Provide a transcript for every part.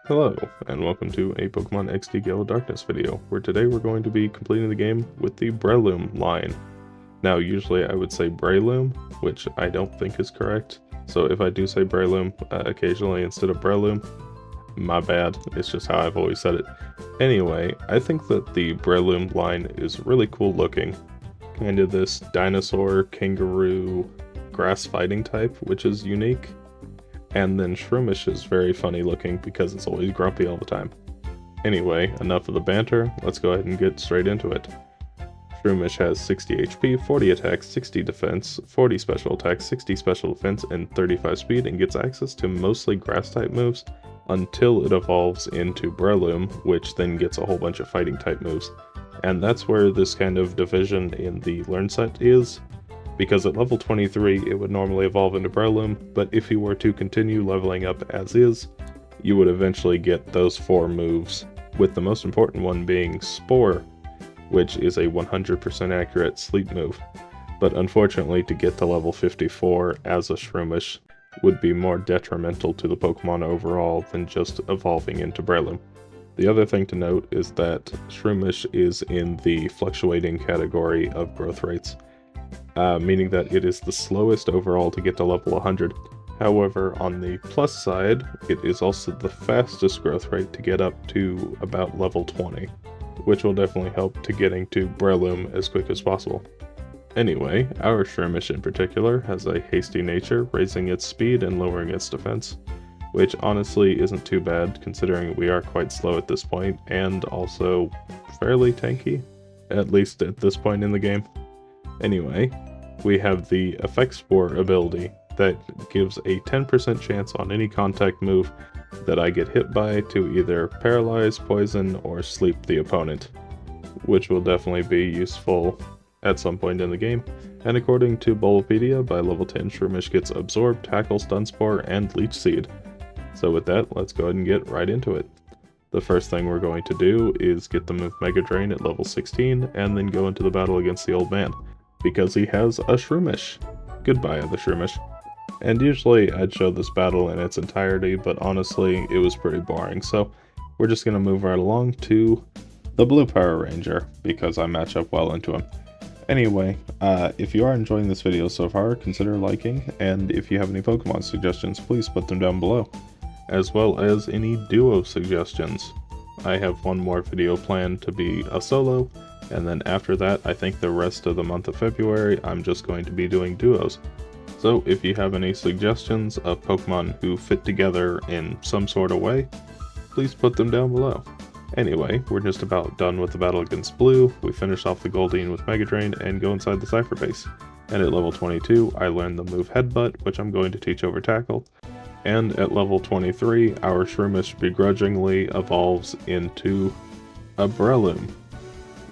Hello, and welcome to a Pokemon XD Gale of Darkness video, where today we're going to be completing the game with the Breloom line. Now, usually I would say Breloom, which I don't think is correct, so if I do say Breloom occasionally instead of Breloom, my bad, it's just how I've always said it. Anyway, I think that the Breloom line is really cool looking. Kind of this dinosaur, kangaroo, grass fighting type, which is unique. And then Shroomish is very funny looking because it's always grumpy all the time. Anyway, enough of the banter, let's go ahead and get straight into it. Shroomish has 60 HP, 40 attack, 60 defense, 40 special attack, 60 special defense, and 35 speed, and gets access to mostly grass type moves until it evolves into Breloom, which then gets a whole bunch of fighting type moves. And that's where this kind of division in the learn set is. Because at level 23 it would normally evolve into Breloom, but if you were to continue leveling up as is, you would eventually get those 4 moves, with the most important one being Spore, which is a 100% accurate sleep move. But unfortunately, to get to level 54 as a Shroomish would be more detrimental to the Pokemon overall than just evolving into Breloom. The other thing to note is that Shroomish is in the fluctuating category of growth rates. Meaning that it is the slowest overall to get to level 100. However, on the plus side, it is also the fastest growth rate to get up to about level 20, which will definitely help to getting to Breloom as quick as possible. Anyway, our Shroomish in particular has a hasty nature, raising its speed and lowering its defense, which honestly isn't too bad considering we are quite slow at this point, and also fairly tanky, at least at this point in the game. Anyway, we have the Effect Spore ability that gives a 10% chance on any contact move that I get hit by to either paralyze, poison, or sleep the opponent, which will definitely be useful at some point in the game. And according to Bulbapedia, by level 10 Shroomish gets Absorb, Tackle, Stun Spore, and Leech Seed. So with that, let's go ahead and get right into it. The first thing we're going to do is get the move Mega Drain at level 16, and then go into the battle against the old man, because he has a Shroomish. Goodbye, other Shroomish. And usually I'd show this battle in its entirety, but honestly it was pretty boring, so we're just going to move right along to the Blue Power Ranger, because I match up well into him. Anyway, if you are enjoying this video so far, consider liking, and if you have any Pokemon suggestions, please put them down below, as well as any duo suggestions. I have one more video planned to be a solo, and then after that, I think the rest of the month of February, I'm just going to be doing duos. So if you have any suggestions of Pokemon who fit together in some sort of way, please put them down below. Anyway, we're just about done with the battle against Blue. We finish off the Goldeen with Mega Drain and go inside the Cypher base. And at level 22, I learned the move Headbutt, which I'm going to teach over Tackle. And at level 23, our Shroomish begrudgingly evolves into a Breloom,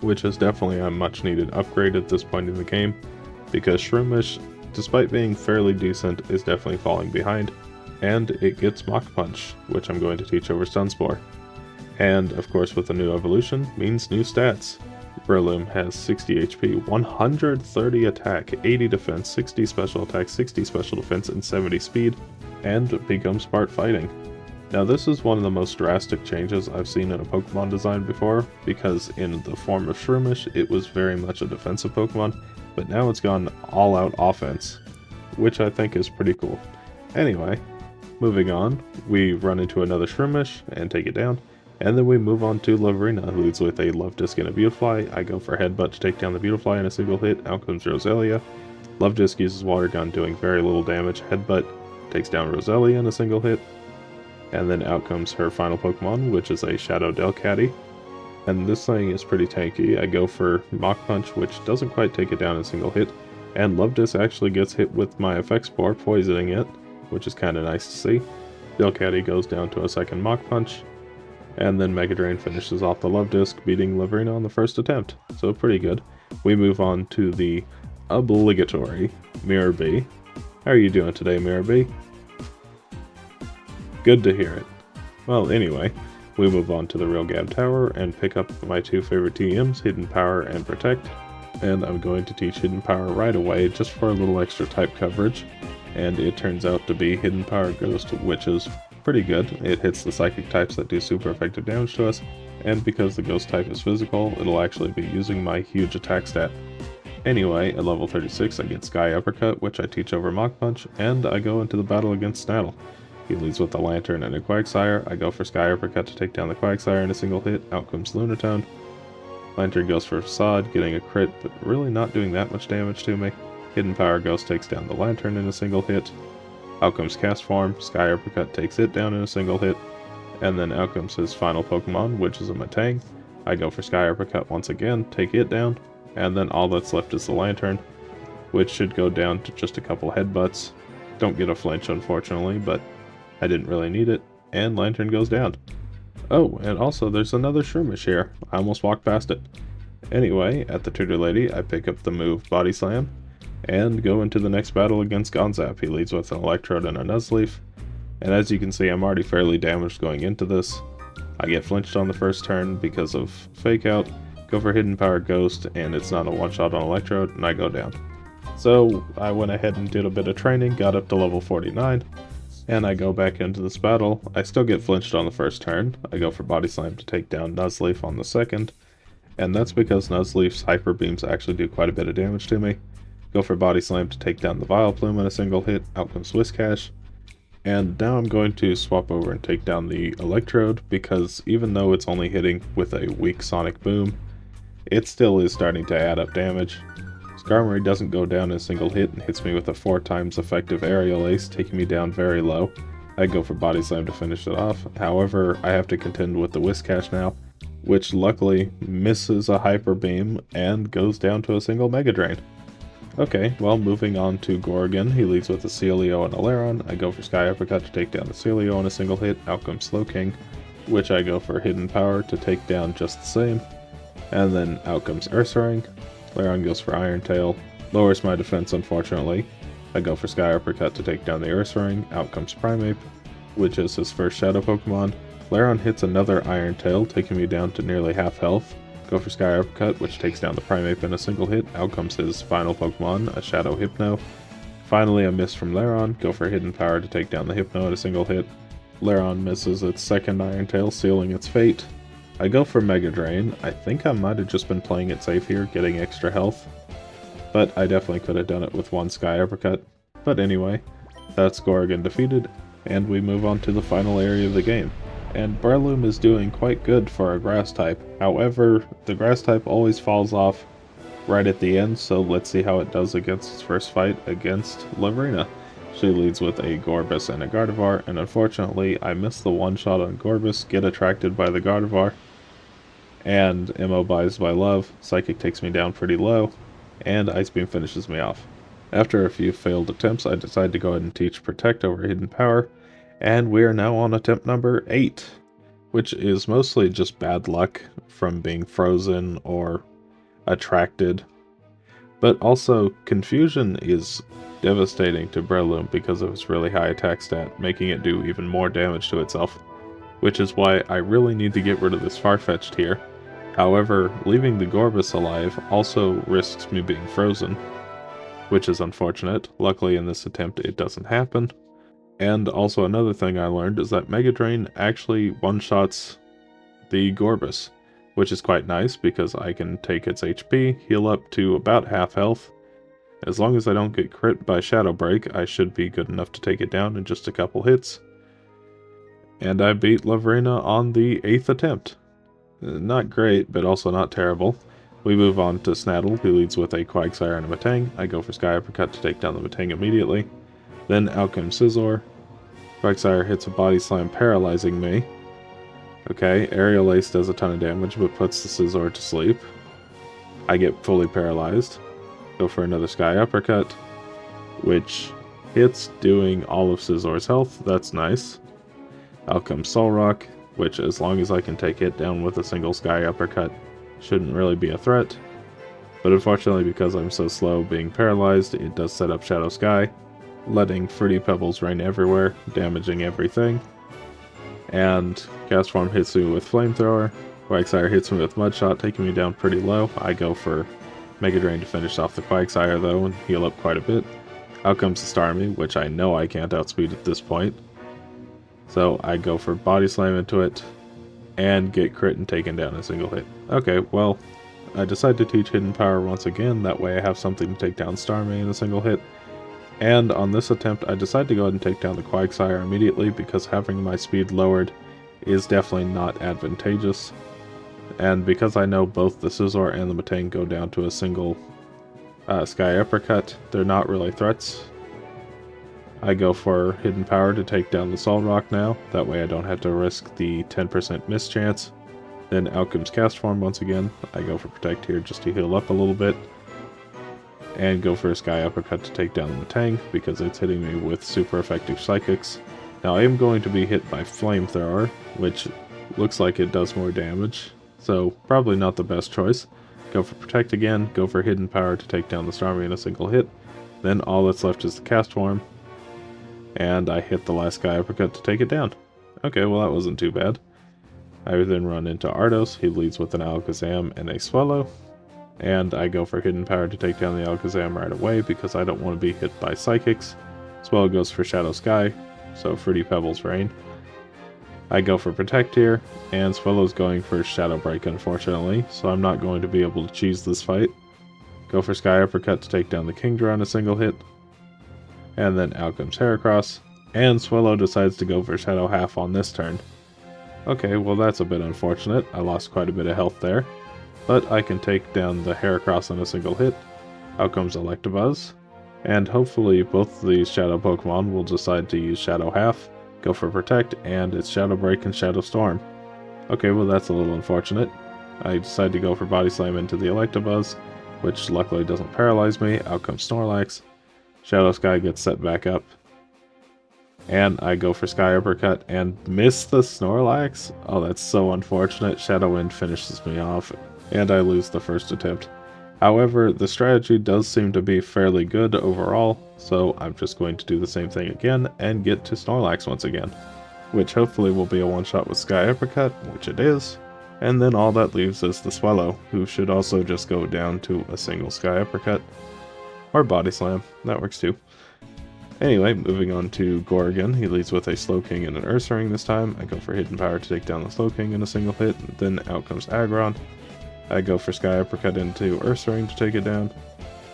which is definitely a much needed upgrade at this point in the game, because Shroomish, despite being fairly decent, is definitely falling behind, and it gets Mach Punch, which I'm going to teach over Stun Spore. And of course with the new evolution means new stats. Breloom has 60 HP, 130 attack, 80 defense, 60 special attack, 60 special defense, and 70 speed, and becomes part fighting. Now this is one of the most drastic changes I've seen in a Pokemon design before, because in the form of Shroomish it was very much a defensive Pokemon, but now it's gone all out offense, which I think is pretty cool. Anyway, moving on, we run into another Shroomish and take it down, and then we move on to Lavrina, who leads with a Love Disc and a Beautifly. I go for Headbutt to take down the Beautifly in a single hit, out comes Roselia. Love Disc uses Water Gun, doing very little damage. Headbutt takes down Roselia in a single hit. And then out comes her final Pokemon, which is a Shadow Delcatty. And this thing is pretty tanky. I go for Mach Punch, which doesn't quite take it down in a single hit. And Love Disc actually gets hit with my Effect Spore, poisoning it, which is kind of nice to see. Delcatty goes down to a second Mach Punch. And then Mega Drain finishes off the Love Disc, beating Lavrina on the first attempt. So pretty good. We move on to the obligatory Mirror Bee. How are you doing today, Mirror Bee? Good to hear it. Well, anyway, we move on to the Real Gab Tower and pick up my 2 favorite TMs, Hidden Power and Protect. And I'm going to teach Hidden Power right away, just for a little extra type coverage. And it turns out to be Hidden Power Ghost, which is pretty good. It hits the psychic types that do super effective damage to us, and because the ghost type is physical, it'll actually be using my huge attack stat. Anyway, at level 36 I get Sky Uppercut, which I teach over Mach Punch, and I go into the battle against Snaddle. He leads with a Lantern and a Quagsire. I go for Sky Uppercut to take down the Quagsire in a single hit. Out comes Lunatone. Lantern goes for Facade, getting a crit, but really not doing that much damage to me. Hidden Power Ghost takes down the Lantern in a single hit. Out comes Cast Form. Sky Uppercut takes it down in a single hit. And then out comes his final Pokemon, which is a Matang. I go for Sky Uppercut once again, take it down, and then all that's left is the Lantern, which should go down to just a couple headbutts. Don't get a flinch, unfortunately, but I didn't really need it, and Lantern goes down. Oh, and also there's another Shroomish here. I almost walked past it. Anyway, at the Tutor Lady, I pick up the move Body Slam, and go into the next battle against Gonzap. He leads with an Electrode and a Nuzleaf, and as you can see, I'm already fairly damaged going into this. I get flinched on the first turn because of Fake Out, go for Hidden Power Ghost, and it's not a one-shot on Electrode, and I go down. So I went ahead and did a bit of training, got up to level 49, and I go back into this battle. I still get flinched on the first turn. I go for Body Slam to take down Nuzleaf on the second, and that's because Nuzleaf's Hyper Beams actually do quite a bit of damage to me. Go for Body Slam to take down the Vileplume in a single hit. Out comes Whiscash. And now I'm going to swap over and take down the Electrode, because even though it's only hitting with a weak Sonic Boom, it still is starting to add up damage. Skarmory doesn't go down in a single hit and hits me with a 4 times effective Aerial Ace, taking me down very low. I go for Body Slam to finish it off. However, I have to contend with the Whiscash now, which luckily misses a Hyper Beam and goes down to a single Mega Drain. Okay, well, moving on to Gorgon. He leads with a Celio and a Lairon. I go for Sky Uppercut to take down the Celio in a single hit. Out comes Slowking, which I go for Hidden Power to take down just the same. And then out comes Ursaring. Lairon goes for Iron Tail. Lowers my defense, unfortunately. I go for Sky Uppercut to take down the Ursaring. Out comes Primeape, which is his first Shadow Pokemon. Lairon hits another Iron Tail, taking me down to nearly half health. Go for Sky Uppercut, which takes down the Primeape in a single hit. Out comes his final Pokemon, a Shadow Hypno. Finally, a miss from Lairon. Go for Hidden Power to take down the Hypno in a single hit. Lairon misses its second Iron Tail, sealing its fate. I go for Mega Drain. I think I might have just been playing it safe here, getting extra health. But I definitely could have done it with one Sky Uppercut. But anyway, that's Gorgon defeated, and we move on to the final area of the game. And Breloom is doing quite good for a Grass type. However, the Grass type always falls off right at the end, so let's see how it does against its first fight against Lavrina. She leads with a Gorbis and a Gardevoir, and unfortunately I missed the one-shot on Gorbis, get attracted by the Gardevoir, and immobized by Love. Psychic takes me down pretty low, and Ice Beam finishes me off. After a few failed attempts, I decide to go ahead and teach Protect over Hidden Power, and we are now on attempt number 8, which is mostly just bad luck from being frozen or attracted. But also, Confusion is devastating to Breloom because of its really high attack stat, making it do even more damage to itself, which is why I really need to get rid of this Farfetch'd here. However, leaving the Gorbis alive also risks me being frozen, which is unfortunate. Luckily in this attempt it doesn't happen. And also another thing I learned is that Mega Drain actually one-shots the Gorbis, which is quite nice because I can take its HP, heal up to about half health. As long as I don't get crit by Shadow Break, I should be good enough to take it down in just a couple hits. And I beat Lavrina on the 8th attempt. Not great, but also not terrible. We move on to Snaddle, who leads with a Quagsire and a Matang. I go for Sky Uppercut to take down the Matang immediately. Then out comes Scizor. Quagsire hits a Body Slam, paralyzing me. Okay, Aerial Ace does a ton of damage, but puts the Scizor to sleep. I get fully paralyzed. Go for another Sky Uppercut, which hits, doing all of Scizor's health. That's nice. Out comes Solrock, which, as long as I can take it down with a single Sky Uppercut, shouldn't really be a threat. But unfortunately, because I'm so slow being paralyzed, it does set up Shadow Sky, letting Fruity Pebbles rain everywhere, damaging everything. And Cast Form hits me with Flamethrower. Quagsire hits me with Mudshot, taking me down pretty low. I go for Mega Drain to finish off the Quagsire though, and heal up quite a bit. Out comes the Starmie, which I know I can't outspeed at this point. So I go for Body Slam into it, and get crit and taken down in a single hit. Okay, well, I decide to teach Hidden Power once again, that way I have something to take down Starmie in a single hit. And on this attempt, I decide to go ahead and take down the Quagsire immediately, because having my speed lowered is definitely not advantageous. And because I know both the Scizor and the Metang go down to a single Sky Uppercut, they're not really threats. I go for Hidden Power to take down the Solrock now, that way I don't have to risk the 10% miss chance. Then out comes Cast Form once again. I go for Protect here just to heal up a little bit. And go for a Sky Uppercut to take down the Metang, because it's hitting me with super effective Psychics. Now I am going to be hit by Flamethrower, which looks like it does more damage, so probably not the best choice. Go for Protect again, go for Hidden Power to take down the Starmie in a single hit. Then all that's left is the Cast Form. And I hit the last Sky Uppercut to take it down. Okay, well that wasn't too bad. I then run into Ardos, he leads with an Alakazam and a Swallow. And I go for Hidden Power to take down the Alakazam right away because I don't want to be hit by Psychics. Swallow goes for Shadow Sky, so Fruity Pebbles Rain. I go for Protect here, and Swallow's going for Shadow Break unfortunately, so I'm not going to be able to cheese this fight. Go for Sky Uppercut to take down the Kingdra in a single hit. And then out comes Heracross, and Swallow decides to go for Shadow Half on this turn. Okay, well that's a bit unfortunate, I lost quite a bit of health there. But I can take down the Heracross in a single hit. Out comes Electabuzz, and hopefully both of these Shadow Pokemon will decide to use Shadow Half, go for Protect, and it's Shadow Break and Shadow Storm. Okay, well that's a little unfortunate. I decide to go for Body Slam into the Electabuzz, which luckily doesn't paralyze me. Out comes Snorlax. Shadow Sky gets set back up. And I go for Sky Uppercut and miss the Snorlax? Oh, that's so unfortunate. Shadow Wind finishes me off, and I lose the first attempt. However, the strategy does seem to be fairly good overall, so I'm just going to do the same thing again and get to Snorlax once again. Which hopefully will be a one-shot with Sky Uppercut, which it is. And then all that leaves is the Swallow, who should also just go down to a single Sky Uppercut. Or Body Slam, that works too. Anyway, moving on to Gorgon, he leads with a Slowking and an Ursaring this time. I go for Hidden Power to take down the Slowking in a single hit, then out comes Aggron. I go for Sky Uppercut into Ursaring to take it down,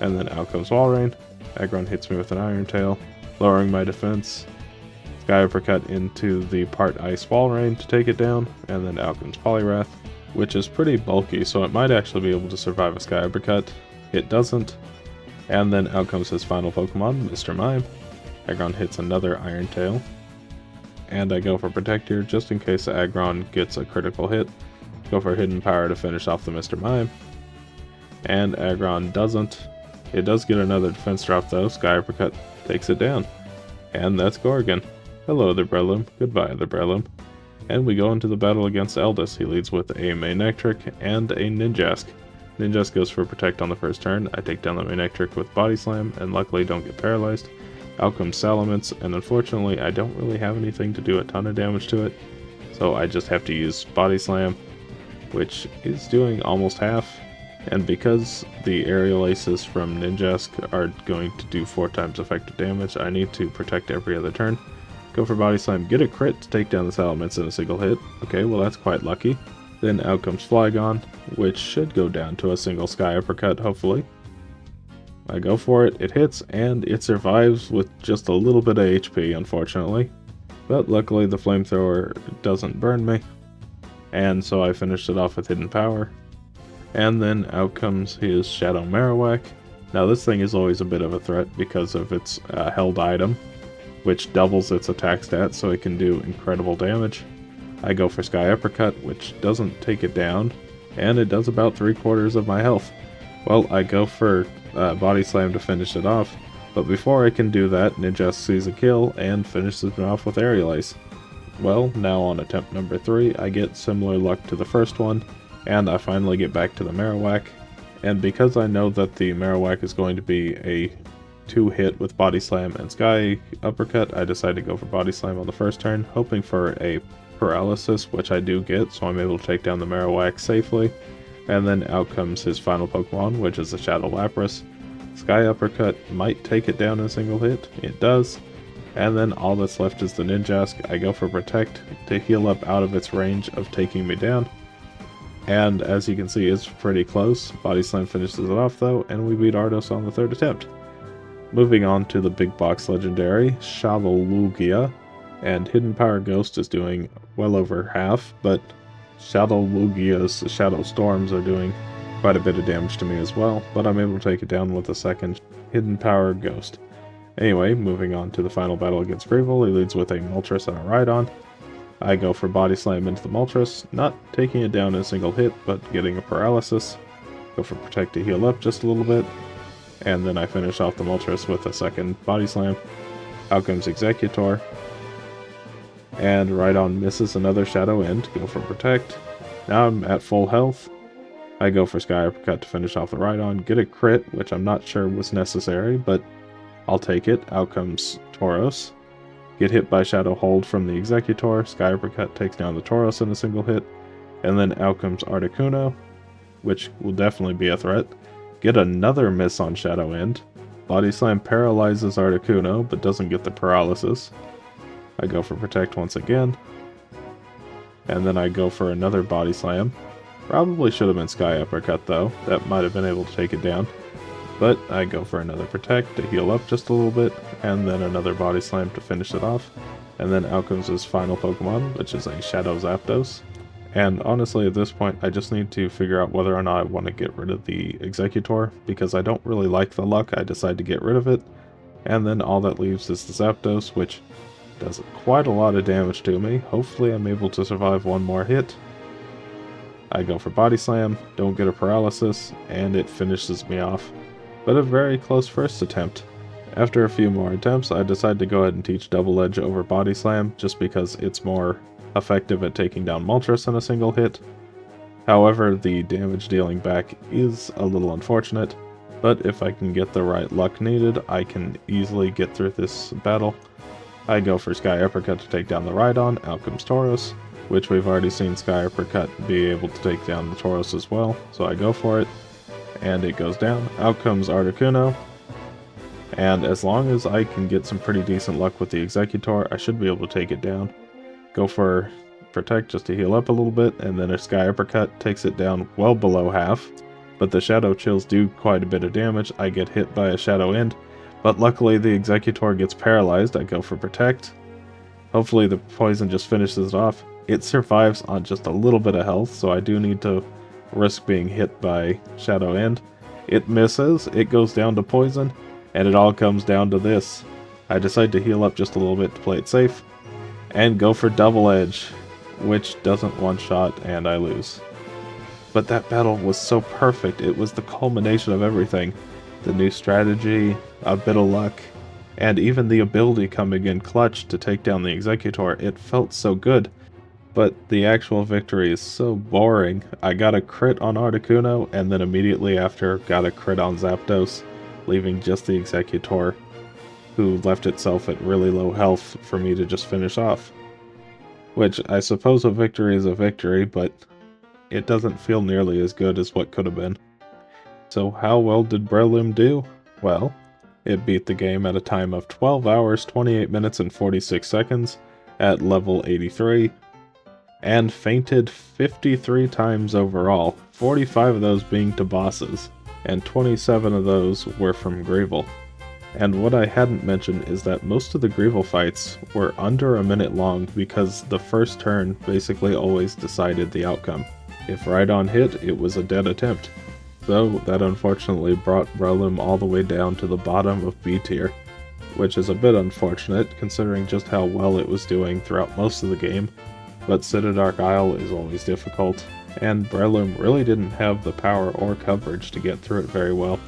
and then out comes Walrein. Aggron hits me with an Iron Tail, lowering my defense. Sky Uppercut into the part Ice Walrein to take it down, and then out comes Poliwrath, which is pretty bulky, so it might actually be able to survive a Sky Uppercut. It doesn't. And then out comes his final Pokemon, Mr. Mime. Aggron hits another Iron Tail. And I go for Protect here just in case Aggron gets a critical hit. Go for Hidden Power to finish off the Mr. Mime. And Aggron doesn't. It does get another defense drop though. Sky Uppercut takes it down. And that's Gorgon. Hello there, Breloom. Goodbye, the Breloom. And we go into the battle against Eldis. He leads with a Manectric and a Ninjask. Ninjask goes for Protect on the first turn. I take down the Manectric with Body Slam, and luckily don't get paralyzed. Out comes Salamence, and unfortunately I don't really have anything to do a ton of damage to it, so I just have to use Body Slam, which is doing almost half. And because the Aerial Aces from Ninjask are going to do 4 times effective damage, I need to protect every other turn. Go for Body Slam, get a crit to take down the Salamence in a single hit. Okay, well that's quite lucky. Then out comes Flygon, which should go down to a single Sky Uppercut, hopefully. I go for it, it hits, and it survives with just a little bit of HP, unfortunately. But luckily the Flamethrower doesn't burn me, and so I finished it off with Hidden Power. And then out comes his Shadow Marowak. Now this thing is always a bit of a threat because of its held item, which doubles its attack stat so it can do incredible damage. I go for Sky Uppercut, which doesn't take it down, and it does about 3/4 of my health. Well, I go for Body Slam to finish it off, but before I can do that, Ninjask sees a kill and finishes me off with Aerial Ace. Well, now on attempt number 3, I get similar luck to the first one, and I finally get back to the Marowak. And because I know that the Marowak is going to be a 2-hit with Body Slam and Sky Uppercut, I decide to go for Body Slam on the first turn, hoping for a Paralysis, which I do get, so I'm able to take down the Marowak safely. And then out comes his final Pokemon, which is the Shadow Lapras. Sky Uppercut might take it down in a single hit. It does. And then all that's left is the Ninjask. I go for Protect to heal up out of its range of taking me down. And as you can see, it's pretty close. Body Slam finishes it off though, and we beat Ardos on the 3rd attempt. Moving on to the big box legendary, Shadowlugia. And Hidden Power Ghost is doing well over half, but Shadowlugia's Shadow Storms are doing quite a bit of damage to me as well, but I'm able to take it down with a second Hidden Power Ghost. Anyway, moving on to the final battle against Greevil, he leads with a Moltres and a Rhydon. I go for Body Slam into the Moltres, not taking it down in a single hit, but getting a paralysis. Go for Protect to heal up just a little bit, and then I finish off the Moltres with a second Body Slam. Out comes Executor, and Rhydon misses another Shadow End. Go for Protect. Now I'm at full health. I go for Sky Uppercut to finish off the Rhydon, get a crit, which I'm not sure was necessary, but I'll take it. Out comes Tauros. Get hit by Shadow Hold from the Executor. Sky Uppercut takes down the Tauros in a single hit. And then out comes Articuno, which will definitely be a threat. Get another miss on Shadow End. Body Slam paralyzes Articuno, but doesn't get the paralysis. I go for Protect once again. And then I go for another Body Slam. Probably should have been Sky Uppercut though. That might have been able to take it down. But I go for another Protect to heal up just a little bit, and then another Body Slam to finish it off. And then out comes his final Pokemon, which is a Shadow Zapdos. And honestly, at this point, I just need to figure out whether or not I want to get rid of the Executor, because I don't really like the luck. I decide to get rid of it. And then all that leaves is the Zapdos, which does quite a lot of damage to me. Hopefully I'm able to survive one more hit. I go for Body Slam, don't get a paralysis, and it finishes me off. But a very close first attempt. After a few more attempts, I decide to go ahead and teach Double Edge over Body Slam, just because it's more effective at taking down Moltres in a single hit. However, the damage dealing back is a little unfortunate, but if I can get the right luck needed, I can easily get through this battle. I go for Sky Uppercut to take down the Rhydon. Out comes Tauros, which we've already seen Sky Uppercut be able to take down the Tauros as well, so I go for it. And it goes down. Out comes Articuno. And as long as I can get some pretty decent luck with the Executor, I should be able to take it down. Go for Protect just to heal up a little bit, and then a Sky Uppercut takes it down well below half. But the Shadow Chills do quite a bit of damage. I get hit by a Shadow End, but luckily the Executor gets paralyzed. I go for Protect. Hopefully the poison just finishes it off. It survives on just a little bit of health, so I do need to risk being hit by Shadow End. It misses, it goes down to poison, and it all comes down to this. I decide to heal up just a little bit to play it safe, and go for Double Edge, which doesn't one-shot, and I lose. But that battle was so perfect. It was the culmination of everything. The new strategy, a bit of luck, and even the ability coming in clutch to take down the Executor. It felt so good. But the actual victory is so boring. I got a crit on Articuno, and then immediately after got a crit on Zapdos, leaving just the Executor, who left itself at really low health for me to just finish off. Which, I suppose a victory is a victory, but it doesn't feel nearly as good as what could have been. So how well did Breloom do? Well, it beat the game at a time of 12 hours, 28 minutes, and 46 seconds at level 83. And fainted 53 times overall, 45 of those being to bosses, and 27 of those were from Greevil. And what I hadn't mentioned is that most of the Greevil fights were under a minute long because the first turn basically always decided the outcome. If Rhydon hit, it was a dead attempt. So that unfortunately brought Breloom all the way down to the bottom of B tier, which is a bit unfortunate considering just how well it was doing throughout most of the game. But Citydark Isle is always difficult, and Breloom really didn't have the power or coverage to get through it very well.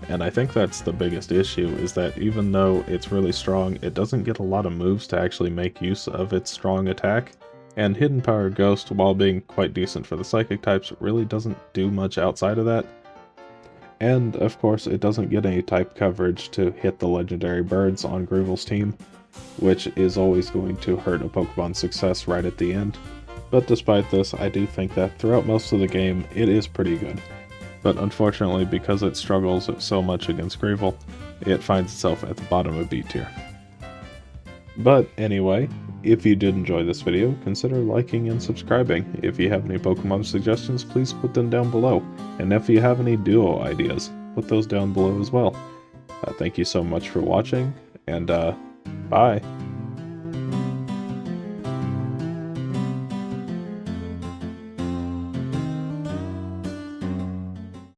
And I think that's the biggest issue, is that even though it's really strong, it doesn't get a lot of moves to actually make use of its strong attack. And Hidden Power Ghost, while being quite decent for the Psychic types, really doesn't do much outside of that. And of course, it doesn't get any type coverage to hit the legendary birds on Greevil's team, which is always going to hurt a Pokemon's success right at the end. But despite this, I do think that throughout most of the game, it is pretty good. But unfortunately, because it struggles so much against Greevil, it finds itself at the bottom of B tier. But anyway, if you did enjoy this video, consider liking and subscribing. If you have any Pokemon suggestions, please put them down below. And if you have any duo ideas, put those down below as well. Thank you so much for watching, and bye!